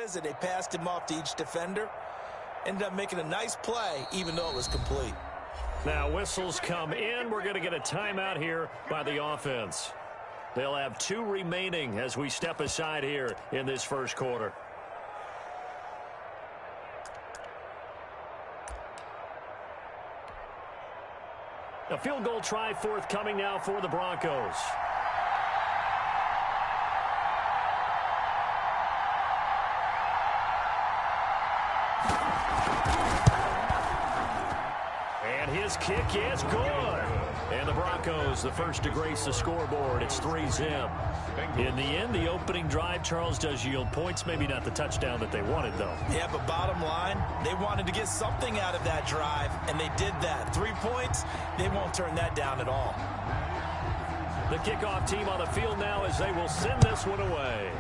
is, and they passed him off to each defender. Ended up making a nice play, even though it was complete. Now whistles come in. We're going to get a timeout here by the offense. They'll have 2 remaining as we step aside here in this first quarter. A field goal try forthcoming now for the Broncos. And his kick is good. And the Broncos, the first to grace the scoreboard. It's 3-0. In the end, the opening drive, Charles, does yield points. Maybe not the touchdown that they wanted, though. Yeah, but bottom line, they wanted to get something out of that drive, and they did that. 3 points, they won't turn that down at all. The kickoff team on the field now as they will send this one away.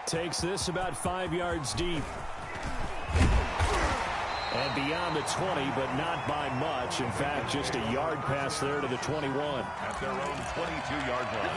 Takes this about 5 yards deep. And beyond the 20, but not by much. In fact, just a yard pass there to the 21. At their own 22-yard line.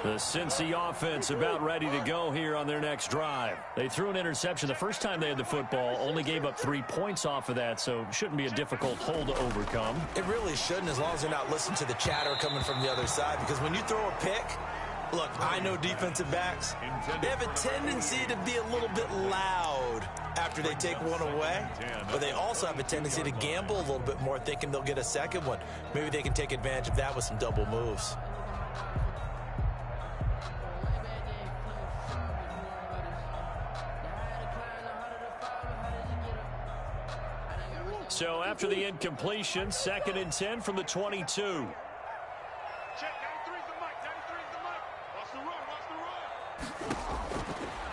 The Cincy offense about ready to go here on their next drive. They threw an interception the first time they had the football, only gave up 3 points off of that, so it shouldn't be a difficult hole to overcome. It really shouldn't, as long as you're not listening to the chatter coming from the other side, because when you throw a pick, look, I know defensive backs, they have a tendency to be a little bit loud after they take one away, but they also have a tendency to gamble a little bit more, thinking they'll get a second one. Maybe they can take advantage of that with some double moves. So after the incompletion, 2nd and 10 from the 22.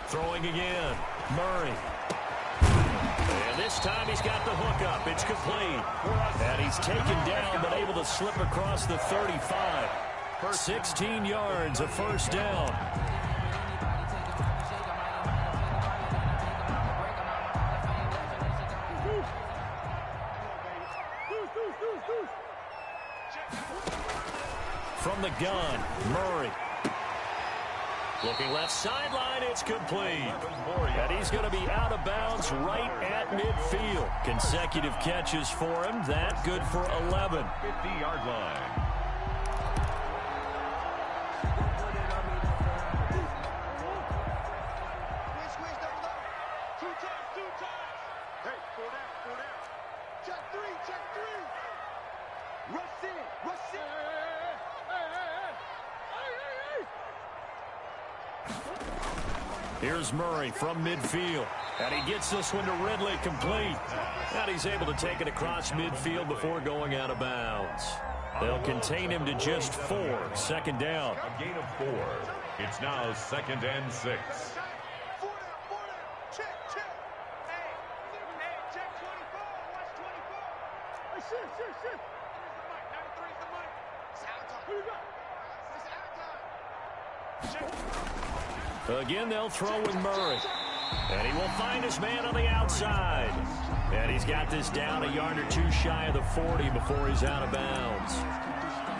Throwing again, Murray. And this time he's got the hook up. It's complete. And he's taken down but able to slip across the 35. 16 yards, a first down. From the gun, Murray. Looking left sideline, it's complete. And he's going to be out of bounds right at midfield. Consecutive catches for him. That good for 11. 50-yard line. Here's Murray from midfield. And he gets this one to Ridley complete. And he's able to take it across midfield before going out of bounds. They'll contain him to just 4. 2nd down. A gain of 4. It's now 2nd and 6. Again, they'll throw with Murray. And he will find his man on the outside. And he's got this down a yard or 2 shy of the 40 before he's out of bounds.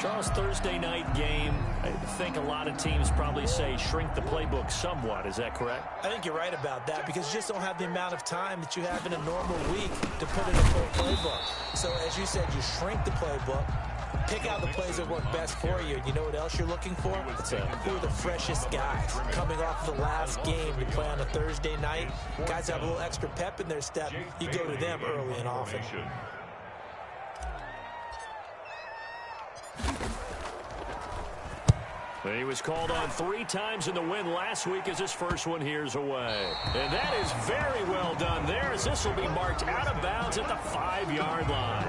Charles, Thursday night game, I think a lot of teams probably say shrink the playbook somewhat. Is that correct? I think you're right about that, because you just don't have the amount of time that you have in a normal week to put in a full playbook. So as you said, you shrink the playbook. Pick out the plays that work best for you. You know what else you're looking for? Who are the freshest guys coming off the last game to play on a Thursday night? Guys have a little extra pep in their step. You go to them early and often. He was called on 3 times in the win last week as his first one here's away. And that is very well done there, as this will be marked out of bounds at the 5-yard line.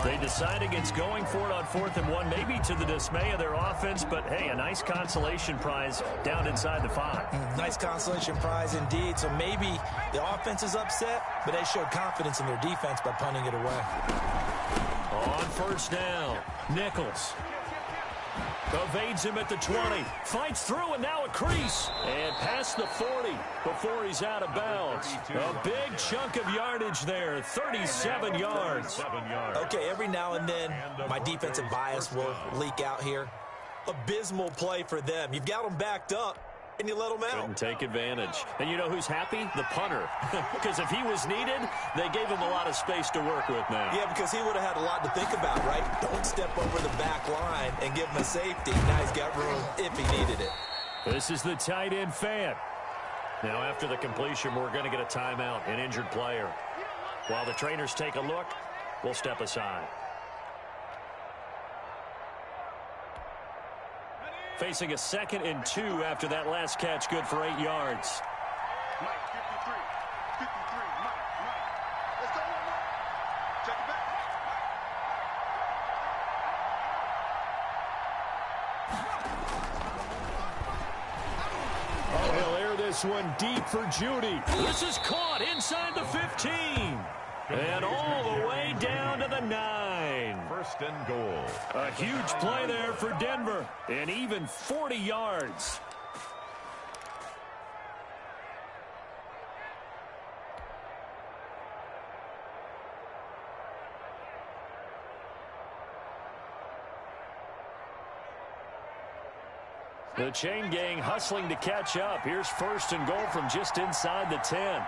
They decide against going for it on 4th and 1, maybe to the dismay of their offense, but hey, a nice consolation prize down inside the 5. Nice consolation prize indeed. So maybe the offense is upset, but they showed confidence in their defense by punting it away. On 1st down, Nichols. Evades him at the 20. Fights through and now a crease. And past the 40 before he's out of bounds. A big chunk of yardage there. 37 yards. Okay, every now and then my defensive bias will leak out here. Abysmal play for them. You've got them backed up, and you let them out. Couldn't take advantage. And you know who's happy? The punter. Because if he was needed, they gave him a lot of space to work with now. Yeah, because he would have had a lot to think about, right? Don't step over the back line and give him a safety. Now he's got room if he needed it. This is the tight end fan. Now after the completion, we're going to get a timeout, an injured player. While the trainers take a look, we'll step aside. Facing a 2nd and 2 after that last catch, good for 8 yards. Mike, 53. 53. Mike. Let's go, Mike. Check it back. Oh, he'll air this one deep for Judy. This is caught inside the 15. And all the way down to the 9. First and goal. A huge play there for Denver. And even 40 yards. The chain gang hustling to catch up. Here's first and goal from just inside the 10.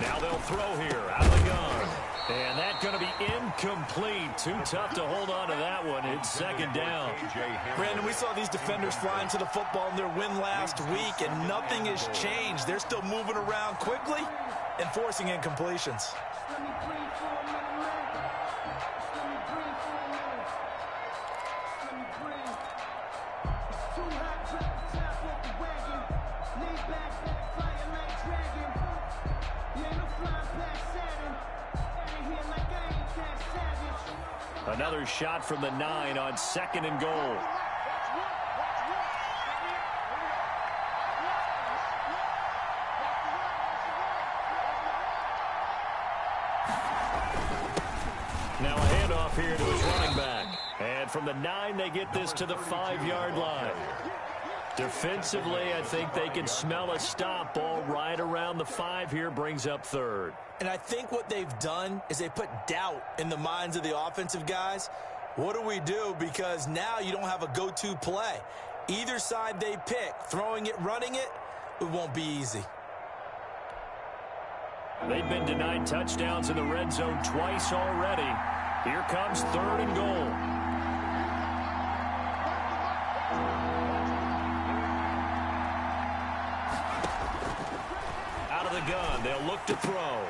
Now they'll throw here out of the gun. And that's going to be incomplete. Too tough to hold on to that one. It's 2nd down. Brandon, we saw these defenders flying to the football in their win last week, and nothing has changed. They're still moving around quickly and forcing incompletions. Another shot from the 9 on 2nd and goal. Now a handoff here to his running back. And from the 9, they get this to the 5-yard line. Defensively, I think they can smell a stop. Ball right around the 5 here, brings up 3rd. And I think what they've done is they put doubt in the minds of the offensive guys. What do we do? Because now you don't have a go-to play. Either side they pick, throwing it, running it, it won't be easy. They've been denied touchdowns in the red zone twice already. Here comes 3rd and goal. Out of the gun, they'll look to throw.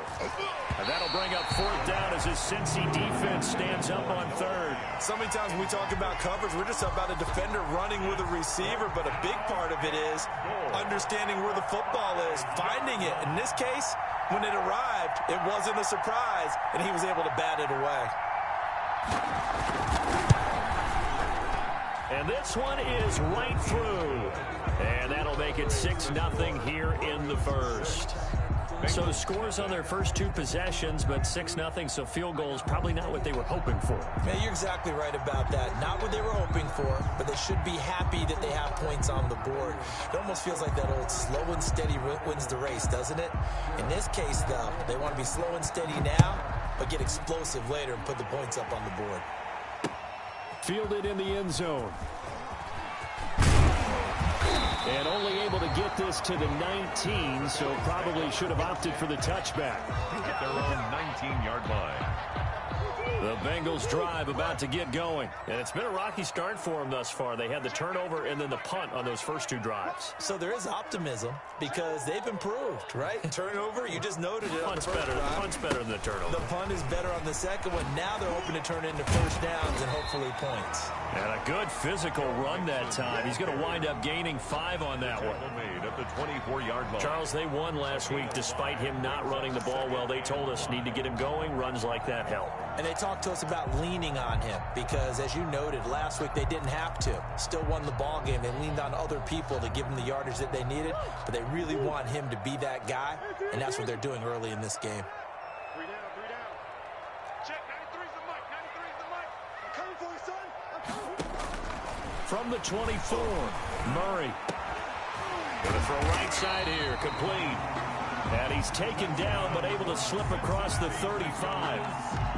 And that'll bring up 4th down as his Cincy defense stands up on 3rd. So many times when we talk about coverage, we're just about a defender running with a receiver, but a big part of it is understanding where the football is, finding it. In this case, when it arrived, it wasn't a surprise, and he was able to bat it away. And this one is right through. And that'll make it 6-0 here in the first. So scores on their first 2 possessions, but 6-0, so field goals probably not what they were hoping for. Man, you're exactly right about that. Not what they were hoping for, but they should be happy that they have points on the board. It almost feels like that old slow and steady wins the race, doesn't it? In this case, though, they want to be slow and steady now, but get explosive later and put the points up on the board. Fielded in the end zone. And only able to get this to the 19, so probably should have opted for the touchback. At their own 19-yard line. The Bengals drive about to get going. And it's been a rocky start for them thus far. They had the turnover and then the punt on those first 2 drives. So there is optimism because they've improved, right? Turnover, you just noted it on the first drive. The punt's better than the turnover. The punt is better on the second one. Now they're hoping to turn it into first downs and hopefully points. And a good physical run that time. He's going to wind up gaining 5 on that one. Made at the 24-yard line. Charles, they won last week despite him not running the ball well. They told us need to get him going. Runs like that help. And they talked to us about leaning on him because, as you noted, last week they didn't have to. Still won the ball game. They leaned on other people to give them the yardage that they needed, but they really want him to be that guy, and that's what they're doing early in this game. for you, son. From the 24, Murray. Gonna throw right side here, complete. And he's taken down, but able to slip across the 35.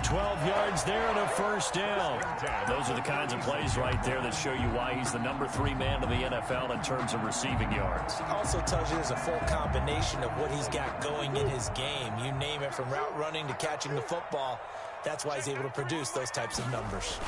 12 yards there and a first down. Those are the kinds of plays right there that show you why he's the #3 man in the NFL in terms of receiving yards. Also tells you there's a full combination of what he's got going in his game. You name it, from route running to catching the football. That's why he's able to produce those types of numbers.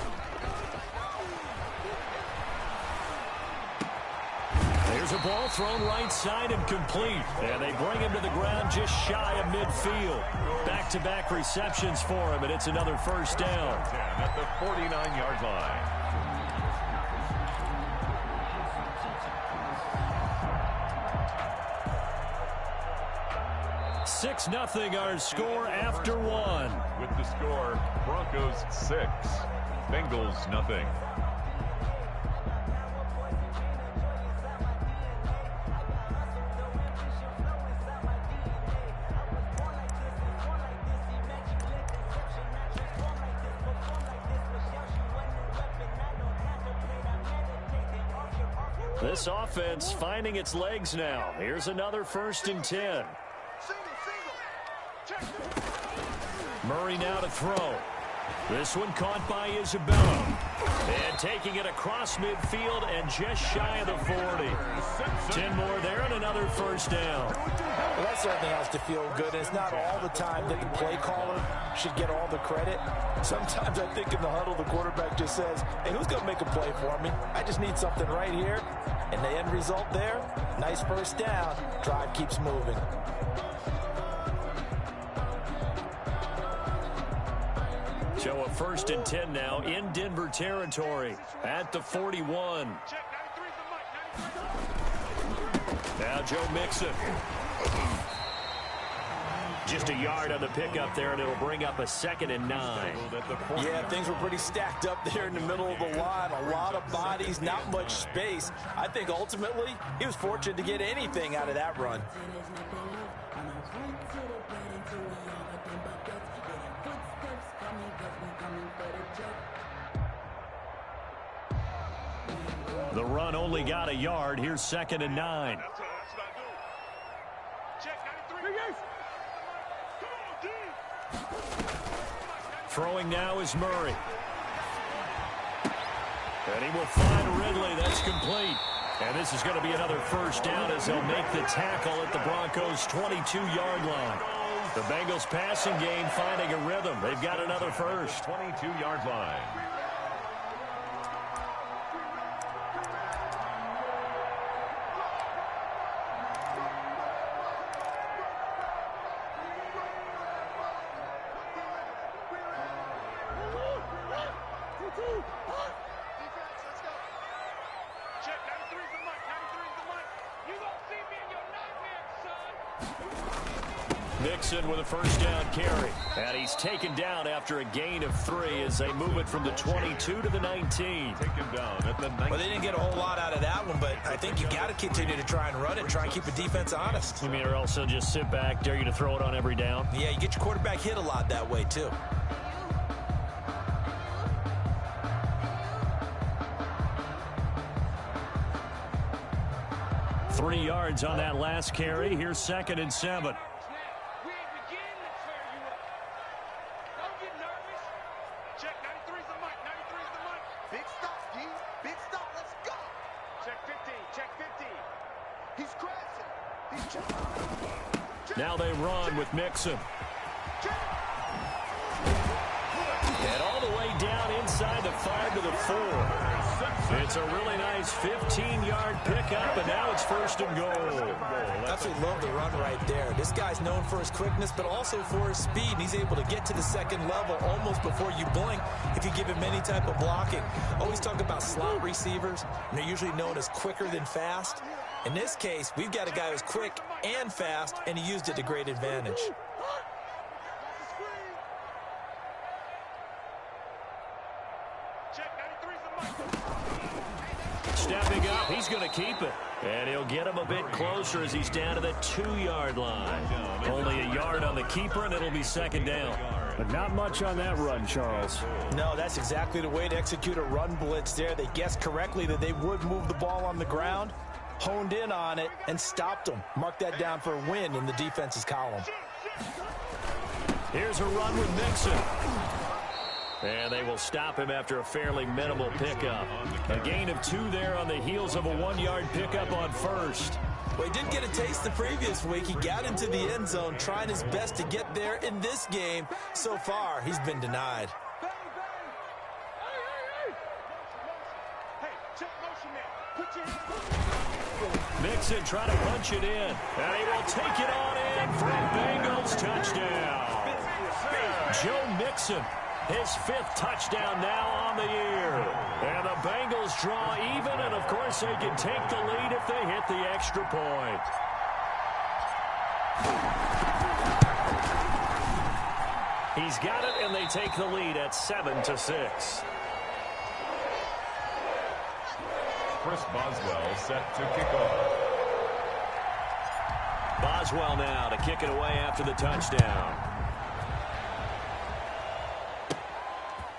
There's a ball thrown right side and complete. And they bring him to the ground just shy of midfield. Back-to-back receptions for him, and it's another first down. At the 49-yard line. Six 0 our score after one. With the score, Broncos 6, Bengals 0. This offense finding its legs now. Here's another 1st and 10. Murray now to throw. This one caught by Isabella. And taking it across midfield and just shy of the 40. 10 more there and another first down. Well, that certainly has to feel good. It's not all the time that the play caller should get all the credit. Sometimes I think in the huddle, the quarterback just says, hey, who's going to make a play for me? I just need something right here. And the end result there, nice first down. Drive keeps moving. So a 1st and 10 now in Denver territory at the 41. Now Joe Mixon. Just a yard on the pickup there, and it'll bring up a 2nd and 9. Yeah, things were pretty stacked up there in the middle of the line. A lot of bodies, not much space. I think ultimately he was fortunate to get anything out of that run. The run only got a yard. Here's 2nd and 9. Throwing now is Murray. And he will find Ridley. That's complete. And this is going to be another first down as they'll make the tackle at the Broncos' 22-yard line. The Bengals passing game finding a rhythm. They've got another first. 22-yard line. Mixon with a first down carry. And he's taken down after a gain of 3 as they move it from the 22 to the 19. Take him down at the 19. Well, they didn't get a whole lot out of that one, but I think you got to continue to try and run it, try and keep the defense honest. You mean, or else they'll just sit back, dare you to throw it on every down? Yeah, you get your quarterback hit a lot that way, too. Three yards on that last carry. Here's 2nd and 7. Now they run with Mixon. And all the way down inside the 5 to the 4. It's a really nice 15-yard pickup, and now it's 1st and goal. Absolutely love the run right there. This guy's known for his quickness, but also for his speed. And he's able to get to the 2nd level almost before you blink if you give him any type of blocking. Always talk about slot receivers, and they're usually known as quicker than fast. In this case, we've got a guy who's quick and fast, and he used it to great advantage. Stepping up, he's going to keep it. And he'll get him a bit closer as he's down to the 2-yard line. Only a yard on the keeper, and it'll be 2nd down. But not much on that run, Charles. No, that's exactly the way to execute a run blitz there. They guessed correctly that they would move the ball on the ground, honed in on it, and stopped them. Mark that down for a win in the defense's column. Here's a run with Mixon. And they will stop him after a fairly minimal pickup. A gain of 2 there on the heels of a 1-yard pickup on first. Well, he did get a taste the previous week. He got into the end zone, trying his best to get there in this game. So far, he's been denied. Mixon trying to punch it in. And he will take it on in for a Bengals touchdown. Joe Mixon, his 5th touchdown now on the year. And the Bengals draw even, and of course they can take the lead if they hit the extra point. He's got it, and they take the lead at 7-6. Chris Boswell set to kick off. Boswell now to kick it away after the touchdown.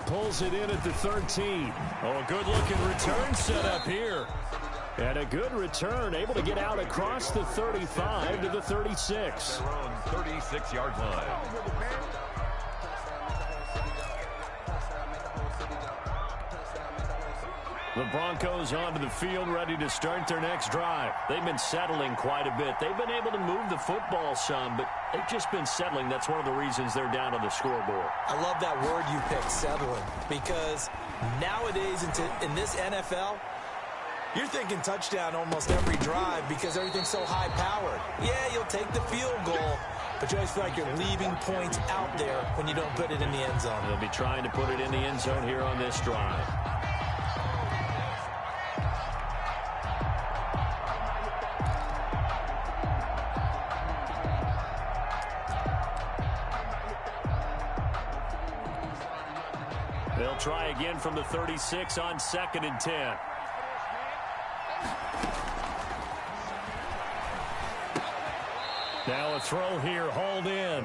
Pulls it in at the 13. Oh, a good-looking return set up here. And a good return, able to get out across the 35 to the 36. Their own 36-yard line. The Broncos onto the field, ready to start their next drive. They've been settling quite a bit. They've been able to move the football some, but they've just been settling. That's one of the reasons they're down on the scoreboard. I love that word you picked, settling, because nowadays in this NFL, you're thinking touchdown almost every drive because everything's so high-powered. Yeah, you'll take the field goal, but you always feel like you're leaving points out there when you don't put it in the end zone. They'll be trying to put it in the end zone here on this drive. They'll try again from the 36 on 2nd and 10. Now a throw here, hauled in.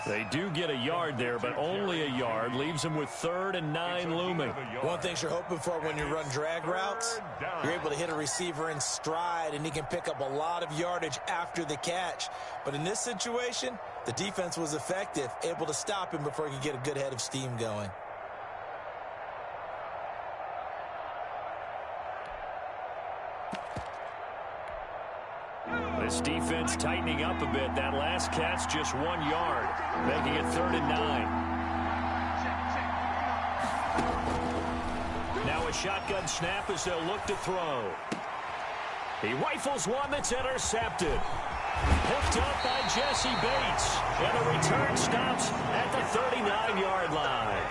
They do get a yard there, but only a yard. Leaves them with 3rd and 9 looming. One thing you're hoping for when you run drag routes, you're able to hit a receiver in stride, and he can pick up a lot of yardage after the catch. But in this situation, the defense was effective, able to stop him before he could get a good head of steam going. This defense tightening up a bit. That last catch just 1 yard, making it 3rd and 9. Now a shotgun snap as they'll look to throw. He rifles one that's intercepted. Picked up by Jesse Bates. And the return stops at the 39-yard line.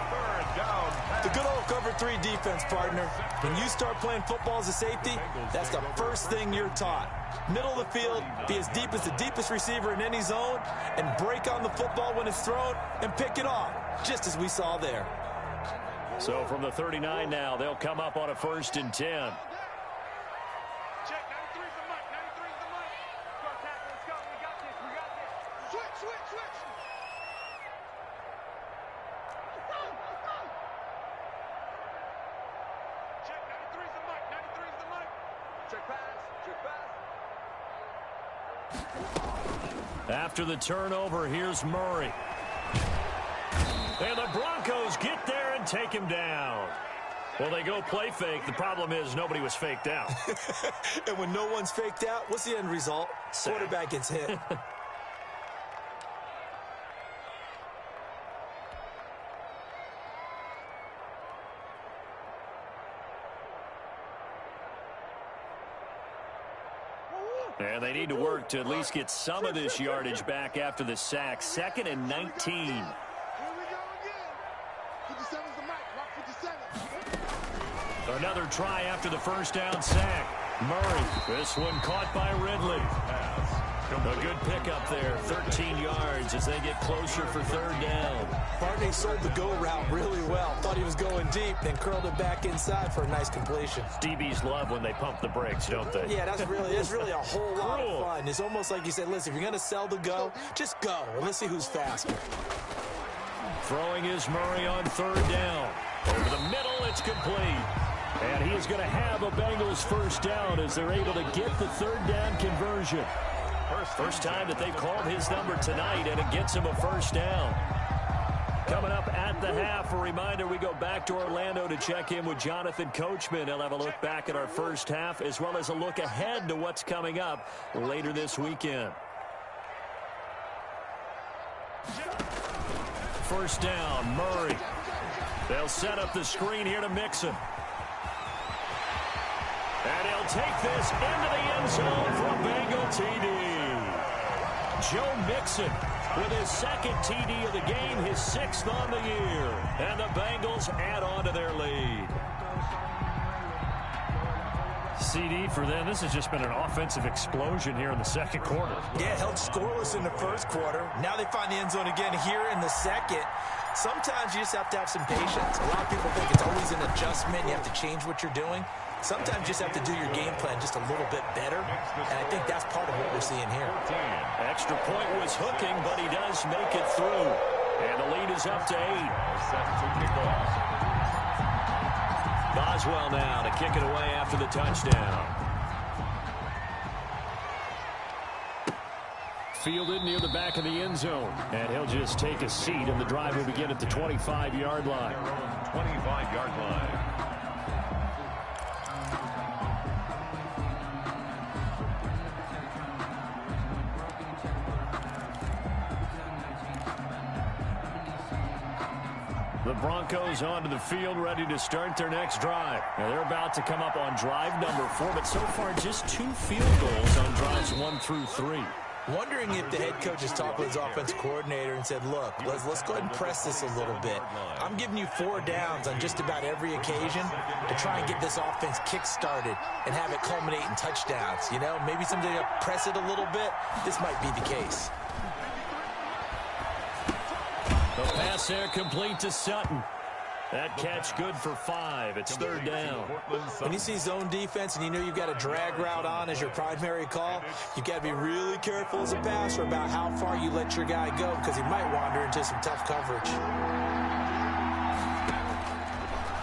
The good old cover 3 defense, partner. When you start playing football as a safety, that's the first thing you're taught. Middle of the field, be as deep as the deepest receiver in any zone, and break on the football when it's thrown and pick it off, just as we saw there. So from the 39 now, they'll come up on a 1st and 10. After the turnover, here's Murray. And the Broncos get there and take him down. Well, they go play fake. The problem is nobody was faked out. And when no one's faked out, what's the end result? Quarterback gets hit. And they need to work to at least get some of this yardage back after the sack. 2nd and 19. Here we go again. 57's the mic. Rock 57. Another try after the first down sack. Murray, this one caught by Ridley. A good pickup there, 13 yards as they get closer for 3rd down. Barney sold the go route really well. Thought he was going deep, then curled it back inside for a nice completion. DBs love when they pump the brakes, don't they? Yeah, that's really a whole lot of fun. It's almost like you said, listen, if you're going to sell the go, just go, and let's see who's faster. Throwing is Murray on third down. Over the middle, it's complete. And he is going to have a Bengals first down as they're able to get the third down conversion. First time that they've called his number tonight, and it gets him a first down. Coming up at the half, a reminder, we go back to Orlando to check in with Jonathan Coachman. He'll have a look back at our first half, as well as a look ahead to what's coming up later this weekend. First down, Murray. They'll set up the screen here to Mixon. And he'll take this into the end zone for a Bengal TD. Joe Mixon with his second TD of the game, his 6th on the year. And the Bengals add on to their lead. CD for them. This has just been an offensive explosion here in the second quarter. Yeah, held scoreless in the first quarter. Now they find the end zone again here in the second. Sometimes you just have to have some patience. A lot of people think it's always an adjustment. You have to change what you're doing. Sometimes you just have to do your game plan just a little bit better, and I think that's part of what we're seeing here. Extra point was hooking, but he does make it through. And the lead is up to 8. Set to kick off. Boswell now to kick it away after the touchdown. Fielded near the back of the end zone. And he'll just take a seat, and the drive will begin at the 25-yard line. 25-yard line. The Broncos onto the field, ready to start their next drive. Now they're about to come up on drive number 4, but so far just 2 field goals on drives 1 through 3. Wondering if the head coach has talked with his offensive coordinator and said, look, let's go ahead and press this a little bit. I'm giving you 4 downs on just about every occasion to try and get this offense kick-started and have it culminate in touchdowns. You know, maybe someday you'll press it a little bit. This might be the case. The pass there complete to Sutton. That catch good for 5. It's third down. When you see zone defense and you know you've got a drag route on as your primary call, you've got to be really careful as a passer about how far you let your guy go because he might wander into some tough coverage.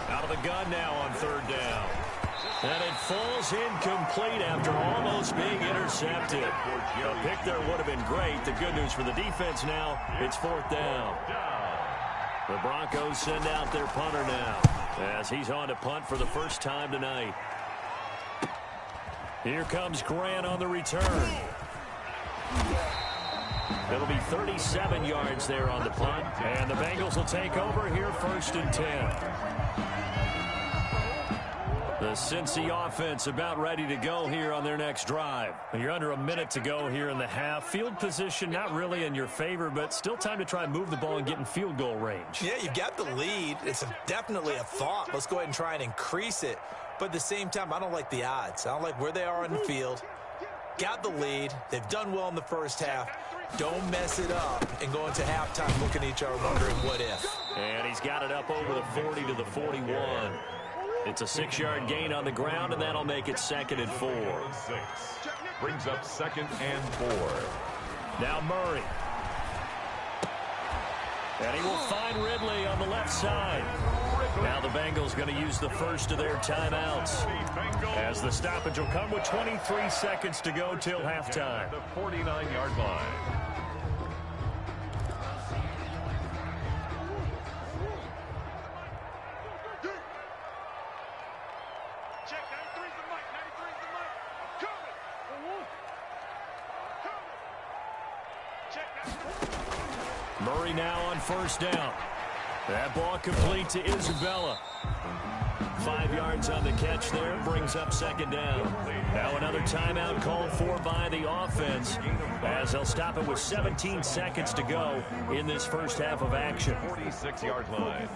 Out of the gun now on third down. And it falls incomplete after almost being intercepted. A pick there would have been great. The good news for the defense now, it's fourth down. The Broncos send out their punter now as he's on to punt for the first time tonight. Here comes Grant on the return. It'll be 37 yards there on the punt. And the Bengals will take over here 1st and 10. The Cincy offense about ready to go here on their next drive. You're under a minute to go here in the half. Field position not really in your favor, but still time to try and move the ball and get in field goal range. Yeah, you've got the lead. It's definitely a thought. Let's go ahead and try and increase it. But at the same time, I don't like the odds. I don't like where they are on the field. Got the lead. They've done well in the first half. Don't mess it up and go into halftime looking at each other wondering what if. And he's got it up over the 40 to the 41. It's a 6-yard gain on the ground, and that'll make it 2nd and 4. 6. Brings up 2nd and 4. Now Murray. And he will find Ridley on the left side. Now the Bengals going to use the first of their timeouts, as the stoppage will come with 23 seconds to go till halftime. The 49-yard line. Murray now on first down. That ball complete to Isabella. 5 yards on the catch there, brings up 2nd down. Now another timeout called for by the offense, as they'll stop it with 17 seconds to go in this first half of action. 46-yard line.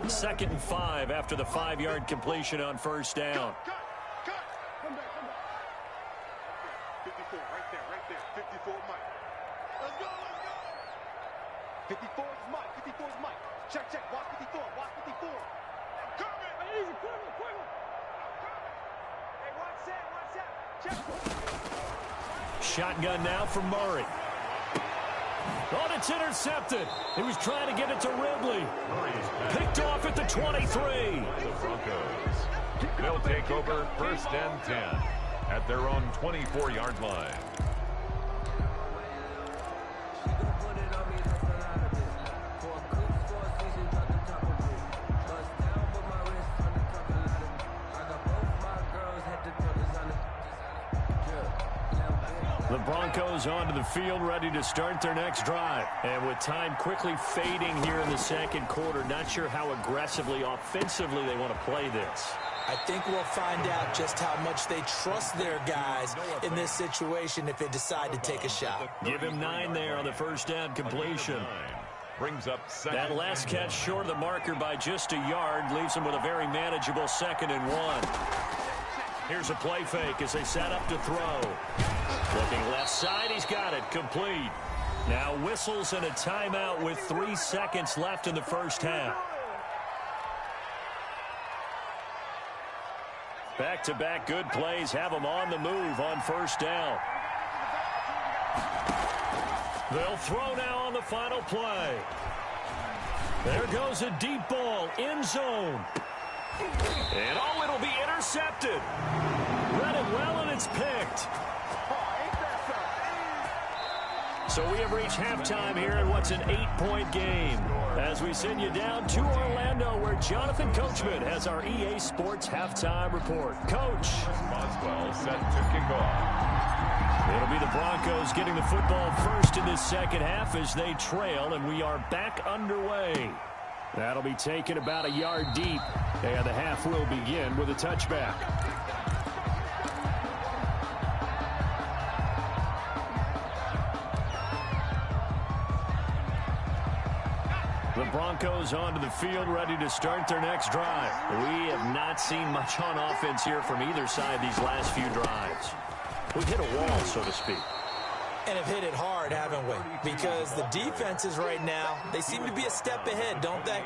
2nd and 5 after the 5-yard completion on first down. Cut. Come back. 54, right there. 54, Mike. Let's go. 54 is Mike. 54 is Mike. Check. Watch 54. I'm coming. Easy, quicker. Hey, watch that. Check. Shotgun now from Murray. Oh, it's intercepted. He was trying to get it to Ridley. Picked off at the 23. The Broncos. They'll take over 1st and 10 at their own 24-yard line. The Broncos onto the field, ready to start their next drive. And with time quickly fading here in the second quarter, not sure how aggressively, offensively they want to play this. I think we'll find out just how much they trust their guys in this situation if they decide to take a shot. Give him 9 there on the first down completion. Brings up second. That last catch short of the marker by just a yard leaves him with a very manageable 2nd and 1. Here's a play fake as they set up to throw. Looking left side, he's got it, complete. Now whistles and a timeout with 3 seconds left in the first half. Back-to-back good plays have them on the move on first down. They'll throw now on the final play. There goes a deep ball, end zone. And oh, it'll be intercepted. Read it well, and it's picked. So we have reached halftime here in what's an 8-point game. As we send you down to Orlando, where Jonathan Coachman has our EA Sports Halftime Report. Coach. Boswell set to kick off. It'll be the Broncos getting the football first in this second half as they trail, and we are back underway. That'll be taken about a yard deep, and the half will begin with a touchback. The Broncos onto the field, ready to start their next drive. We have not seen much on offense here from either side these last few drives. We've hit a wall, so to speak. And have hit it hard, haven't we? Because the defenses right now, they seem to be a step ahead, don't they?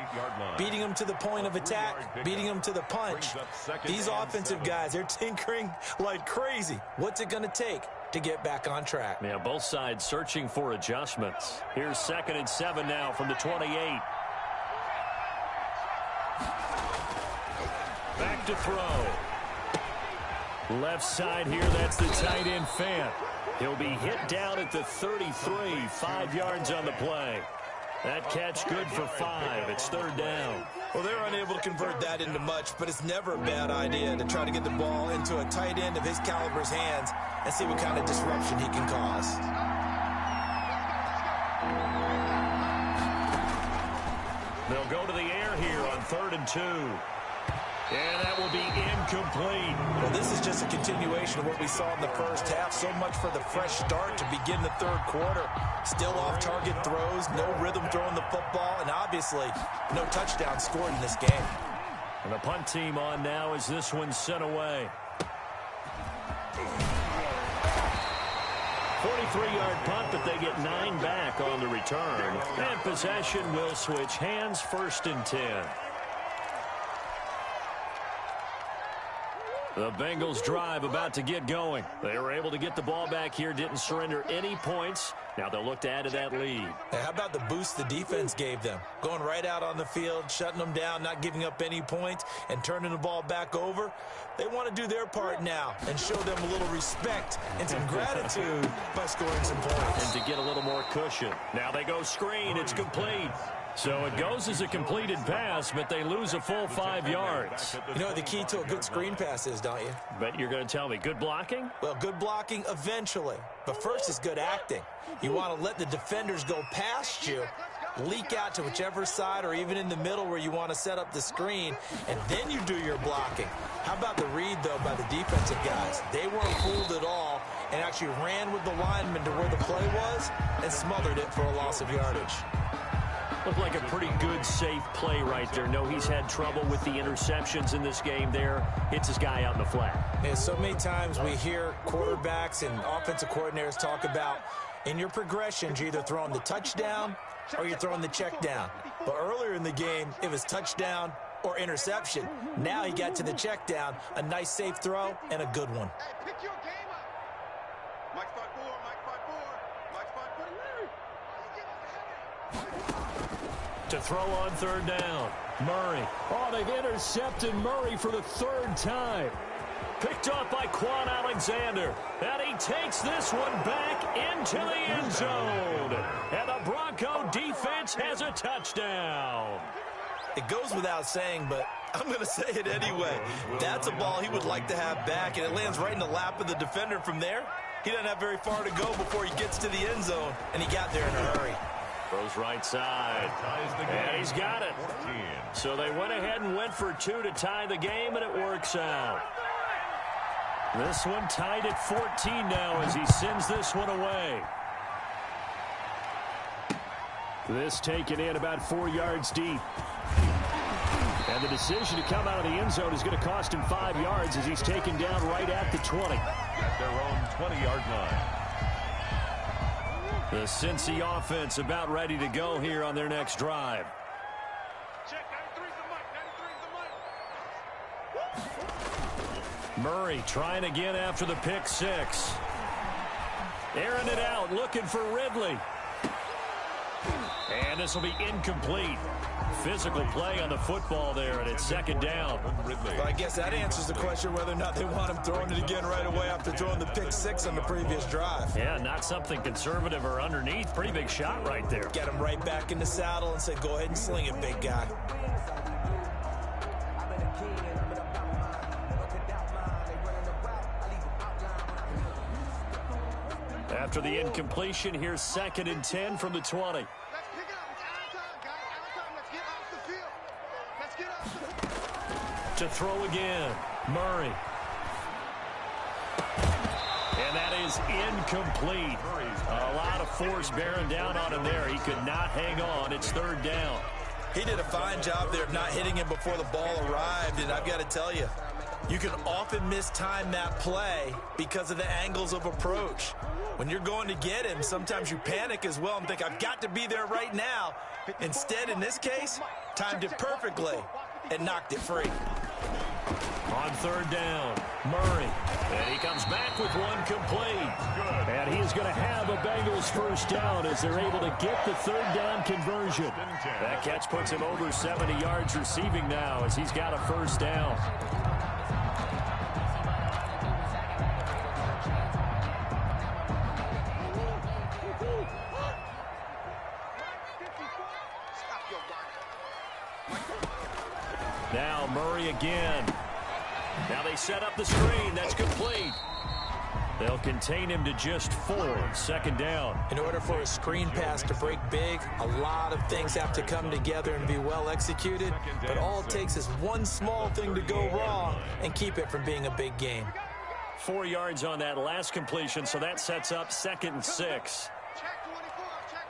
Beating them to the point of attack, beating them to the punch. These offensive guys, they're tinkering like crazy. What's it going to take to get back on track? Yeah, both sides searching for adjustments. Here's 2nd and 7 now from the 28. Back to throw. Left side here, that's the tight end Fant. He'll be hit down at the 33, 5 yards on the play. That catch good for 5. It's 3rd down. Well, they're unable to convert that into much, but it's never a bad idea to try to get the ball into a tight end of his caliber's hands and see what kind of disruption he can cause. They'll go to the air here on 3rd and 2. And that will be incomplete. Well, this is just a continuation of what we saw in the first half. So much for the fresh start to begin the 3rd quarter. Still off-target throws, no rhythm throwing the football, and obviously no touchdown scored in this game. And the punt team on now as this one's sent away. 43-yard punt, but they get 9 back on the return. And possession will switch hands, 1st and 10. The Bengals drive about to get going. They were able to get the ball back here, didn't surrender any points. Now they'll look to add to that lead. How about the boost the defense gave them? Going right out on the field, shutting them down, not giving up any points, and turning the ball back over. They want to do their part now and show them a little respect and some gratitude by scoring some points. And to get a little more cushion. Now they go screen. It's complete. So it goes as a completed pass, but they lose a full 5 yards. You know what the key to a good screen pass is, don't you? But you're going to tell me, good blocking? Well, good blocking eventually. But first is good acting. You want to let the defenders go past you, leak out to whichever side or even in the middle where you want to set up the screen, and then you do your blocking. How about the read, though, by the defensive guys? They weren't fooled at all and actually ran with the lineman to where the play was and smothered it for a loss of yardage. Looked like a pretty good, safe play right there. No, he's had trouble with the interceptions in this game there. Hits his guy out in the flat. Yeah, so many times we hear quarterbacks and offensive coordinators talk about in your progressions, you're either throwing the touchdown or you're throwing the check down. But earlier in the game, it was touchdown or interception. Now he got to the check down, a nice safe throw, and a good one. Hey, pick your game up. Mike spot 4, Mike spot 4, Mike spot 4. To throw on third down. Murray. Oh, they've intercepted Murray for the third time. Picked off by Quan Alexander. And he takes this one back into the end zone. And the Bronco defense has a touchdown. It goes without saying, but I'm going to say it anyway. That's a ball he would like to have back, and it lands right in the lap of the defender. From there, he doesn't have very far to go before he gets to the end zone, and he got there in a hurry. Throws right side, and he's got it. So they went ahead and went for two to tie the game, and it works out. This one tied at 14 now as he sends this one away. This taken in about 4 yards deep. And the decision to come out of the end zone is going to cost him 5 yards as he's taken down right at the 20. At their own 20-yard line. The Cincy offense about ready to go here on their next drive. Check, 93's the mic, Murray trying again after the pick six. Airing it out, looking for Ridley. And this will be incomplete. Physical play on the football there, and it's second down. Well, I guess that answers the question whether or not they want him throwing it again right away after throwing the pick six on the previous drive. Yeah, not something conservative or underneath. Pretty big shot right there. Get him right back in the saddle and say, go ahead and sling it, big guy. After the incompletion, here's 2nd and 10 from the 20. Let's pick it up. It's our time, guys. Our time. Let's get off the field. Let's get off the field. To throw again, Murray. And that is incomplete. A lot of force bearing down on him there. He could not hang on. It's third down. He did a fine job there of not hitting him before the ball arrived, and I've got to tell you, you can often mistime that play because of the angles of approach. When you're going to get him, sometimes you panic as well and think, I've got to be there right now. Instead, in this case, timed it perfectly and knocked it free. On third down, Murray. And he comes back with one complete. And he is going to have a Bengals first down as they're able to get the third down conversion. That catch puts him over 70 yards receiving now as he's got a first down. Now Murray again. Now they set up the screen. That's complete. They'll contain him to just 4. Second down. In order for a screen pass to break big, a lot of things have to come together and be well executed. But all it takes is one small thing to go wrong and keep it from being a big game. 4 yards on that last completion, so that sets up 2nd and 6. Check 24. Check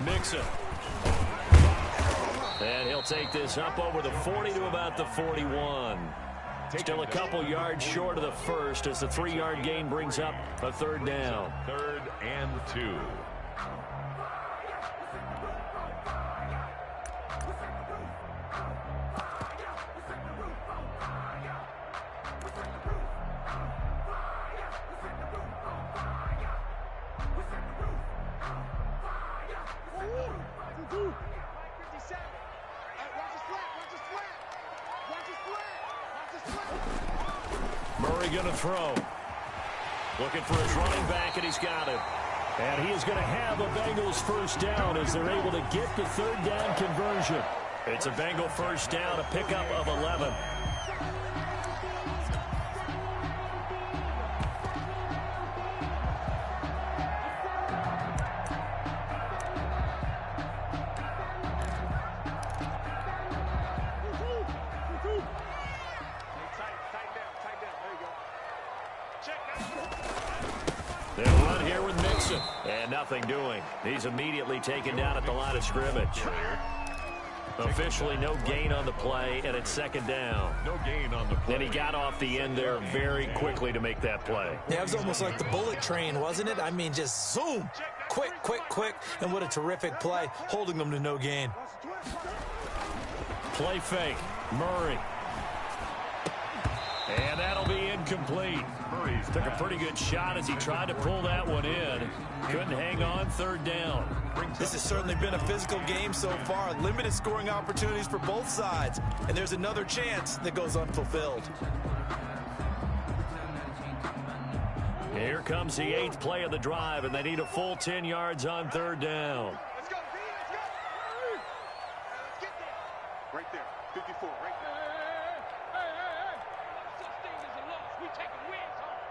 24. Mixon. And he'll take this up over the 40 to about the 41. Still a couple yards short of the first as the 3-yard gain brings up a third down. 3rd and 2. Murray going to throw. Looking for his running back, and he's got it. And he is going to have a Bengals first down as they're able to get the third down conversion. It's a Bengal first down, a pickup of 11. They'll run here with Mixon. And nothing doing. He's immediately taken down at the line of scrimmage. Officially no gain on the play, and it's second down. No gain on the play. And he got off the end there very quickly to make that play. Yeah, it was almost like the bullet train, wasn't it? I mean, just zoom. Quick, quick, quick. And what a terrific play, holding them to no gain. Play fake. Murray. And that'll be incomplete. incomplete. Took a pretty good shot as he tried to pull that one in. Couldn't hang on third down. This has certainly been a physical game so far. Limited scoring opportunities for both sides. And there's another chance that goes unfulfilled. Here comes the 8th play of the drive, and they need a full 10 yards on third down. Let's go, Z, let's go. Let's get there. Right there, 54, right there. Hey. No such thing as a loss. We taking wins home.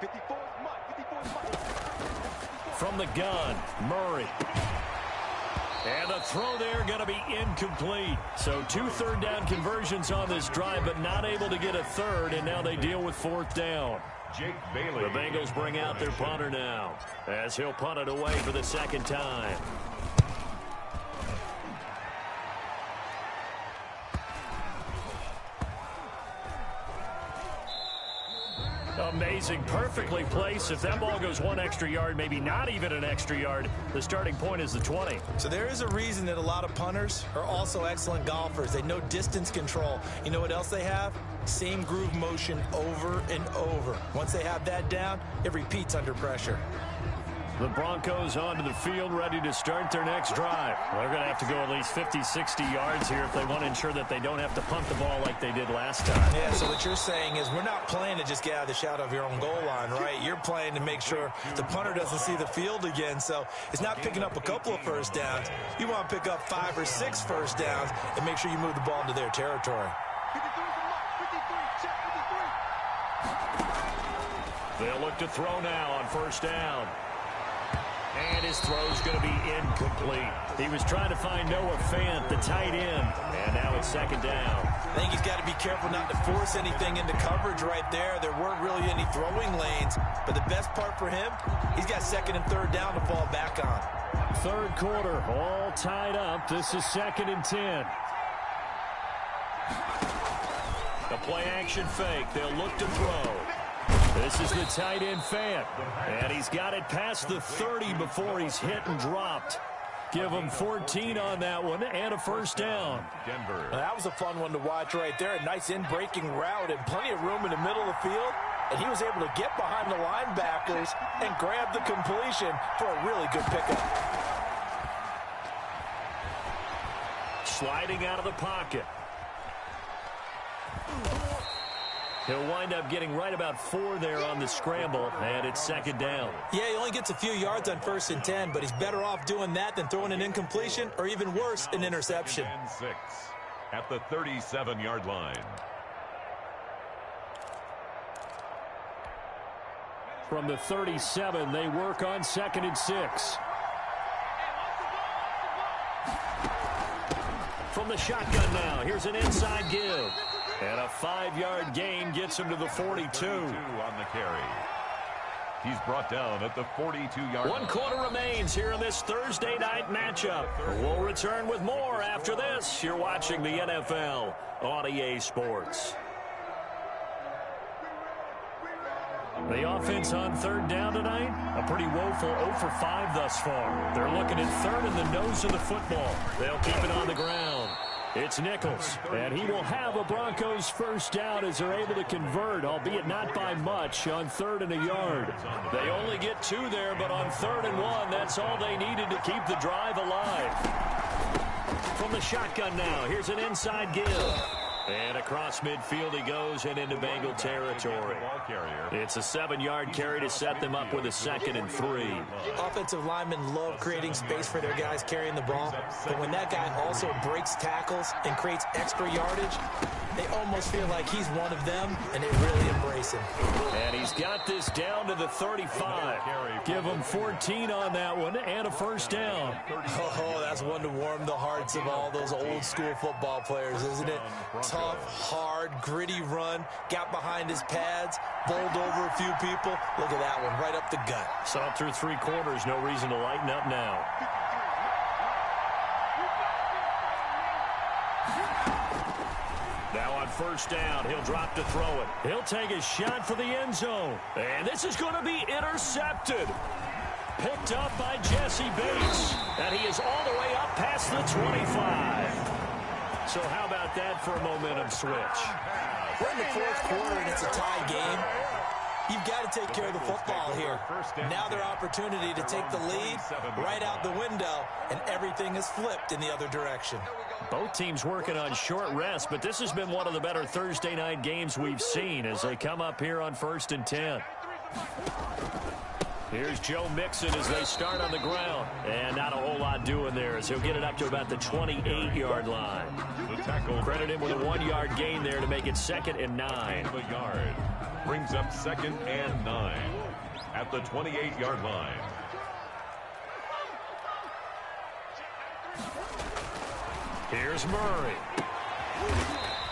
54 is mine. 54 is mine. From the gun, Murray. And the throw there going to be incomplete. So 2 third-down conversions on this drive, but not able to get a third, and now they deal with 4th down. Jake Bailey. The Bengals bring out their punter now, as he'll punt it away for the 2nd time. Amazing, perfectly placed. If that ball goes 1 extra yard, maybe not even an extra yard, the starting point is the 20. So there is a reason that a lot of punters are also excellent golfers. They know distance control. You know what else they have? Same groove motion over and over. Once they have that down, it repeats under pressure. The Broncos onto the field, ready to start their next drive. They're going to have to go at least 50, 60 yards here if they want to ensure that they don't have to punt the ball like they did last time. Yeah, so what you're saying is we're not playing to just get out of the shadow of your own goal line, right? You're playing to make sure the punter doesn't see the field again. So it's not picking up a couple of first downs. You want to pick up 5 or 6 first downs and make sure you move the ball into their territory. 53 is a mark. 53, check 53. They'll look to throw now on first down. And his throw's going to be incomplete. He was trying to find Noah Fant, the tight end. And now it's 2nd down. I think he's got to be careful not to force anything into coverage right there. There weren't really any throwing lanes. But the best part for him, he's got 2nd and 3rd down to fall back on. 3rd quarter, all tied up. This is 2nd and 10. The play action fake. They'll look to throw. This is the tight end Fant, and he's got it past the 30 before he's hit and dropped. Give him 14 on that one and a first down. Denver. Well, that was a fun one to watch right there. A nice in-breaking route and plenty of room in the middle of the field. And he was able to get behind the linebackers and grab the completion for a really good pickup. Sliding out of the pocket. He'll wind up getting right about 4 there on the scramble, and it's 2nd down. Yeah, he only gets a few yards on 1st and 10, but he's better off doing that than throwing an incompletion or even worse, an interception. 2nd and 6 at the 37-yard line. From the 37, they work on 2nd and 6. From the shotgun now, here's an inside give. And a 5-yard gain gets him to the 42. 32 on the carry. He's brought down at the 42-yard line. 1 quarter remains here in this Thursday night matchup. We'll return with more after this. You're watching the NFL on EA Sports. The offense on 3rd down tonight, a pretty woeful 0 for 5 thus far. They're looking at 3rd in the nose of the football. They'll keep it on the ground. It's Nichols, and he will have a Broncos first down as they're able to convert, albeit not by much, on 3rd and a yard. They only get 2 there, but on 3rd and 1, that's all they needed to keep the drive alive. From the shotgun now, here's an inside give. And across midfield he goes and into Bengal territory. It's a 7-yard carry to set them up with a 2nd and 3. Offensive linemen love creating space for their guys carrying the ball, but when that guy also breaks tackles and creates extra yardage, they almost feel like he's one of them, and they really embrace him. And he's got this down to the 35. Give him 14 on that one and a first down. Oh, that's one to warm the hearts of all those old school football players, isn't it? Tough, hard, gritty run, got behind his pads, bowled over a few people. Look at that one, right up the gut. Saw through 3 quarters, no reason to lighten up now. Now on first down, he'll drop to throw it. He'll take a shot for the end zone. And this is going to be intercepted. Picked up by Jesse Bates. And he is all the way up past the 25. So how about that for a momentum switch? We're in the fourth quarter, and it's a tie game. You've got to take care of the football here. Now their opportunity to take the lead right out the window, and everything is flipped in the other direction. Both teams working on short rest, but this has been one of the better Thursday night games we've seen as they come up here on 1st and 10. Here's Joe Mixon as they start on the ground. And not a whole lot doing there as he'll get it up to about the 28-yard line. Credit him with a 1-yard gain there to make it 2nd and 9. A yard. Brings up 2nd and 9 at the 28-yard line. Here's Murray.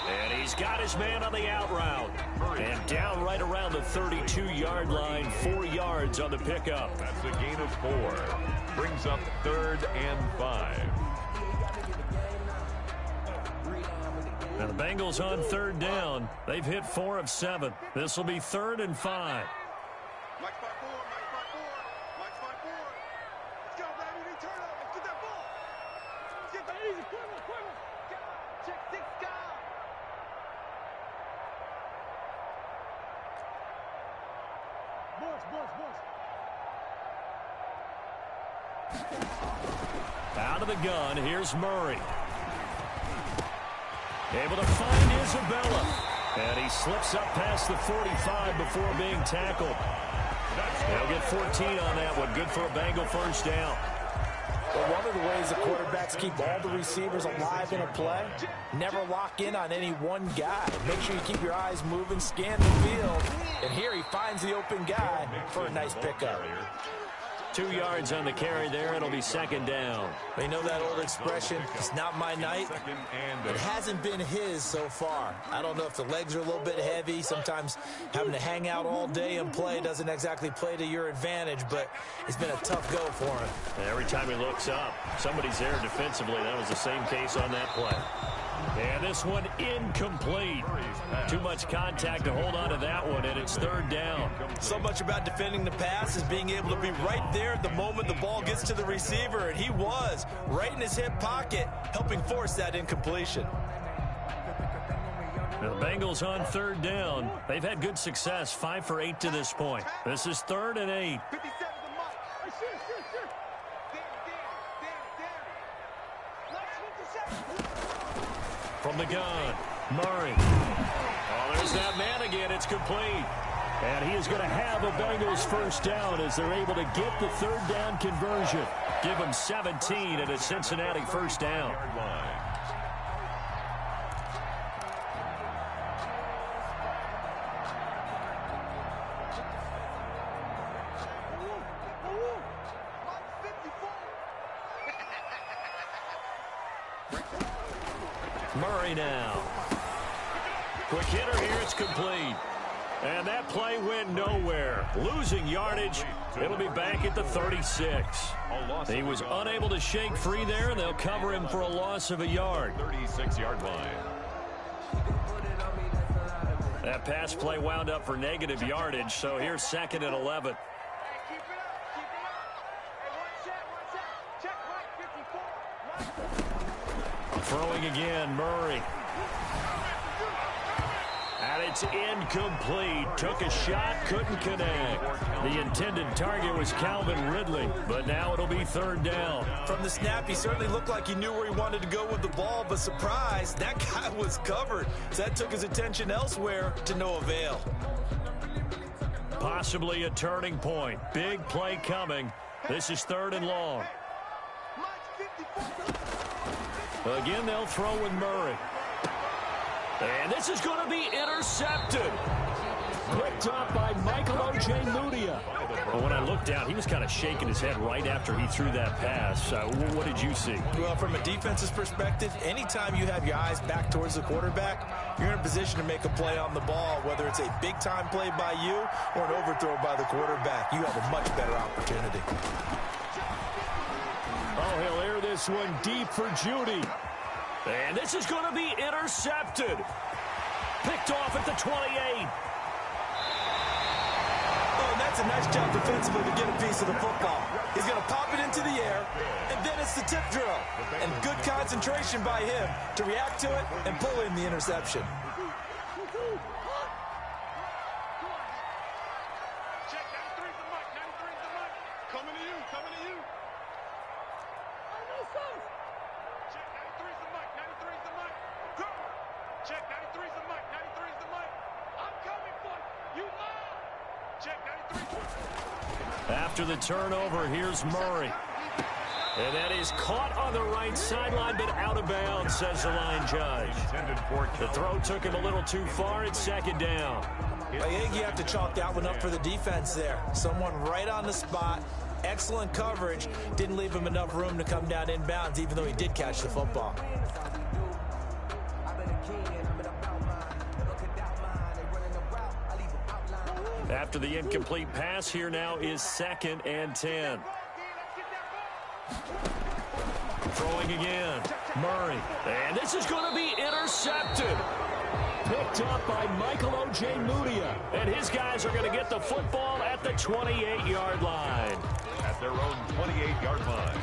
And he's got his man on the out route. And down right around the 32-yard line, 4 yards on the pickup. That's a gain of 4. Brings up 3rd and 5. Now the Bengals on 3rd down. They've hit 4 of 7. This will be 3rd and 5. Mike's by 4, Mike's by 4, Mike's by 4. Let's go, baby. We turn up. Let's get that ball. Let's get that easy. Quiver. Check 6, go. Out of the gun, here's Murray. Able to find Isabella. And he slips up past the 45 before being tackled. They'll get 14 on that one. Good for a Bengal first down. Well, one of the ways the quarterbacks keep all the receivers alive in a play, never lock in on any one guy. Make sure you keep your eyes moving, scan the field. And here he finds the open guy for a nice pickup. 2 yards on the carry there. It'll be 2nd down. You know that old expression, it's not my night? It hasn't been his so far. I don't know if the legs are a little bit heavy. Sometimes having to hang out all day and play doesn't exactly play to your advantage, but it's been a tough go for him. And every time he looks up, somebody's there defensively. That was the same case on that play. And this one incomplete. Too much contact to hold on to that one, and it's 3rd down. So much about defending the pass is being able to be right there at the moment the ball gets to the receiver, and he was right in his hip pocket, helping force that incompletion. The Bengals on 3rd down. They've had good success, 5 for 8 to this point. This is 3rd and 8. 57 to Mike. From the gun, Murray. Oh, there's that man again. It's complete. And he is going to have a Bengals first down as they're able to get the 3rd down conversion. Give him 17 and a Cincinnati first down. Murray now. Quick hitter here, it's complete. And that play went nowhere. Losing yardage. It'll be back at the 36. He was unable to shake free there, and they'll cover him for a loss of a yard. 36-yard line. That pass play wound up for negative yardage, so here's 2nd and 11. Keep it up. Hey, watch that. Check, Mike, 54. Throwing again, Murray. And it's incomplete. Took a shot, couldn't connect. The intended target was Calvin Ridley, but now it'll be 3rd down. From the snap, he certainly looked like he knew where he wanted to go with the ball, but surprise, that guy was covered. So that took his attention elsewhere to no avail. Possibly a turning point. Big play coming. This is 3rd and long. Again, they'll throw with Murray. And this is going to be intercepted. Picked up by Michael O.J. Mudia. Well, when I looked down, he was kind of shaking his head right after he threw that pass. What did you see? Well, from a defense's perspective, anytime you have your eyes back towards the quarterback, you're in a position to make a play on the ball, whether it's a big-time play by you or an overthrow by the quarterback. You have a much better opportunity. Oh, he'll air this one deep for Judy. And this is going to be intercepted. Picked off at the 28. Oh, and that's a nice job defensively to get a piece of the football. He's going to pop it into the air, and then it's the tip drill. And good concentration by him to react to it and pull in the interception. coming to you. Check 93's the mic. 93's the mic. Go. Check 93's the mic. 93's the mic. I'm coming for you. You loud. Check 93's. After the turnover, here's Murray. And that is caught on the right sideline, but out of bounds, says the line judge. The throw took him a little too far. It's second down. I think you have to chalk that one up for the defense there. Someone right on the spot. Excellent coverage. Didn't leave him enough room to come down inbounds, even though he did catch the football. After the incomplete pass, here now is 2nd and 10. Throwing again. Murray. And this is going to be intercepted. Picked up by Michael O.J. Mudia. And his guys are going to get the football at the 28-yard line. At their own 28-yard line.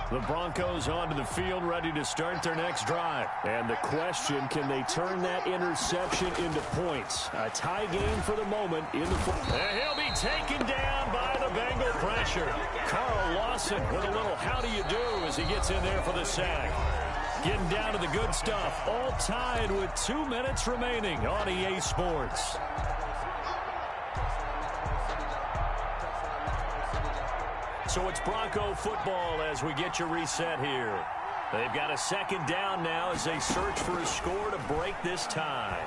The Broncos onto the field, ready to start their next drive. And the question, can they turn that interception into points? A tie game for the moment in the football. And he'll be taken down by the Bengal pressure. Carl Lawson with a little how do you do as he gets in there for the sack. Getting down to the good stuff. All tied with 2 minutes remaining on EA Sports. So it's Bronco football as we get you reset here. They've got a 2nd down now as they search for a score to break this tie.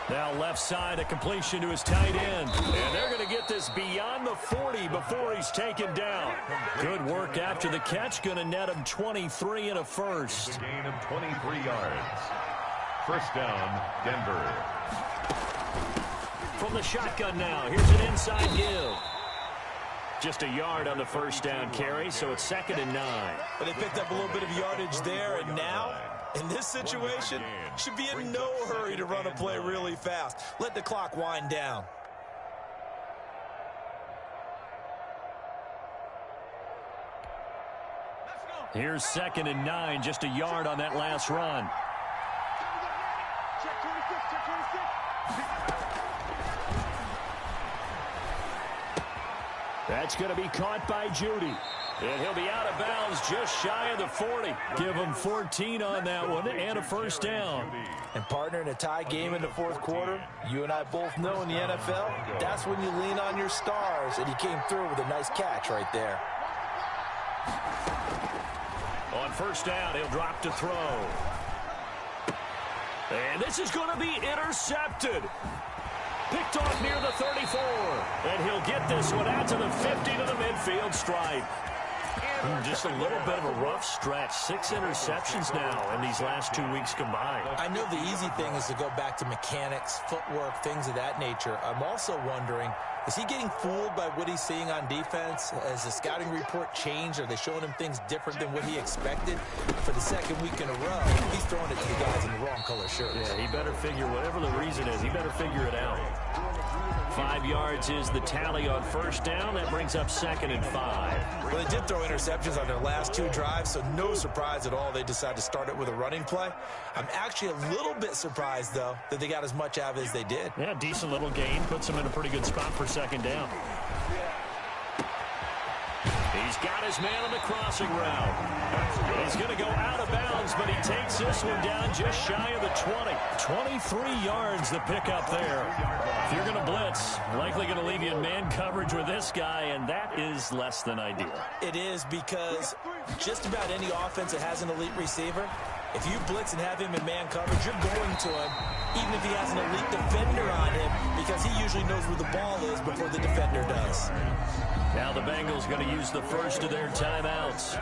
Now left side, a completion to his tight end. And they're going to get this beyond the 40 before he's taken down. Good work after the catch. Going to net him 23 and a first. Gain of 23 yards. First down, Denver. From the shotgun now, here's an inside give. Just a yard on the first down carry, so it's 2nd and 9. But they picked up a little bit of yardage there, and now, in this situation, should be in no hurry to run a play really fast. Let the clock wind down. Here's 2nd and 9, just a yard on that last run. Check 26. Check 26. That's going to be caught by Judy. And he'll be out of bounds just shy of the 40. Give him 14 on that one and a first down. And partner, in a tie game in the fourth quarter, you and I both know in the NFL, that's when you lean on your stars, and he came through with a nice catch right there. On first down, he'll drop to throw. And this is going to be intercepted. Picked off near the 34. And he'll get this one out to the 50 to the midfield stripe. Just a little bit of a rough stretch. 6 interceptions now in these last 2 weeks combined. I know the easy thing is to go back to mechanics, footwork, things of that nature. I'm also wondering, is he getting fooled by what he's seeing on defense? Has the scouting report changed? Are they showing him things different than what he expected? For the second week in a row, he's throwing it to the guys in the wrong color shirts. Yeah, he better figure, whatever the reason is, he better figure it out. 5 yards is the tally on first down. That brings up 2nd and 5. Well, they did throw interceptions on their last 2 drives, so no surprise at all they decided to start it with a running play. I'm actually a little bit surprised, though, that they got as much out of it as they did. Yeah, decent little gain. Puts them in a pretty good spot for 2nd down. He's got his man on the crossing route. He's going to go out of bounds, but he takes this one down just shy of the 20. 23 yards the pickup there. If you're going to blitz, likely going to leave you in man coverage with this guy, and that is less than ideal. It is, because just about any offense that has an elite receiver, if you blitz and have him in man coverage, you're going to him, even if he has an elite defender on him, because he usually knows where the ball is before the defender does. Now the Bengals going to use the first of their timeouts,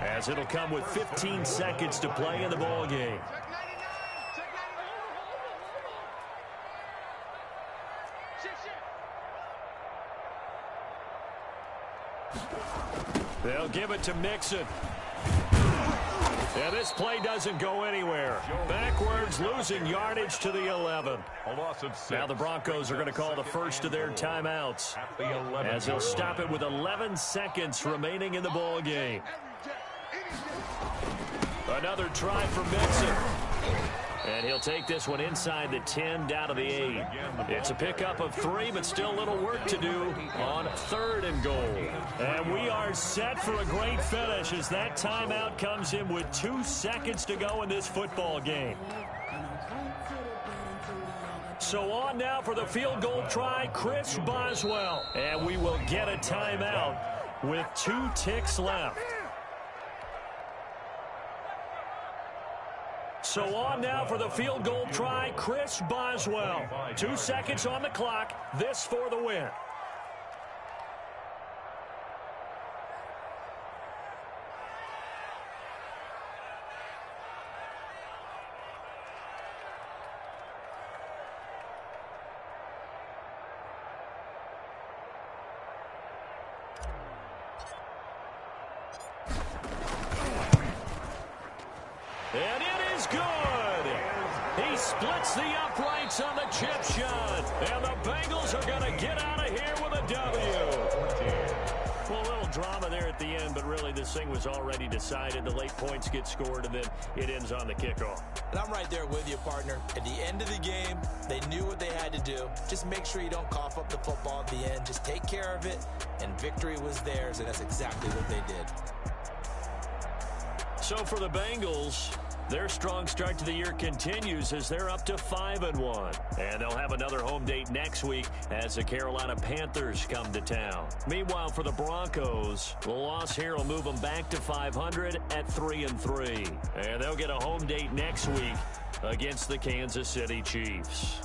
as it'll come with 15 seconds to play in the ball game. They'll give it to Mixon. And this play doesn't go anywhere. Backwards, losing yardage to the 11. A loss of 6. Now the Broncos are going to call the first of their timeouts, as they'll stop it with 11 seconds remaining in the ball game. Another try for Mixon. And he'll take this one inside the 10, down to the 8. It's a pickup of 3, but still a little work to do on 3rd and goal. And we are set for a great finish as that timeout comes in with 2 seconds to go in this football game. So on now for the field goal try, Chris Boswell. And we will get a timeout with 2 ticks left. So on now for the field goal try, Chris Boswell. 2 seconds on the clock. This for the win. And it is good. He splits the uprights on the chip shot. And the Bengals are going to get out of here with a W. Well, a little drama there at the end, but really this thing was already decided. The late points get scored, and then it ends on the kickoff. And I'm right there with you, partner. At the end of the game, they knew what they had to do. Just make sure you don't cough up the football at the end. Just take care of it, and victory was theirs, and that's exactly what they did. So for the Bengals, their strong start to the year continues as they're up to 5-1. And they'll have another home date next week as the Carolina Panthers come to town. Meanwhile, for the Broncos, the loss here will move them back to 500 at 3-3. And they'll get a home date next week against the Kansas City Chiefs.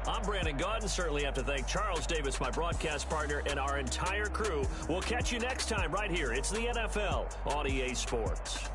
I'm Brandon Gaudin. Certainly have to thank Charles Davis, my broadcast partner, and our entire crew. We'll catch you next time right here. It's the NFL on EA Sports.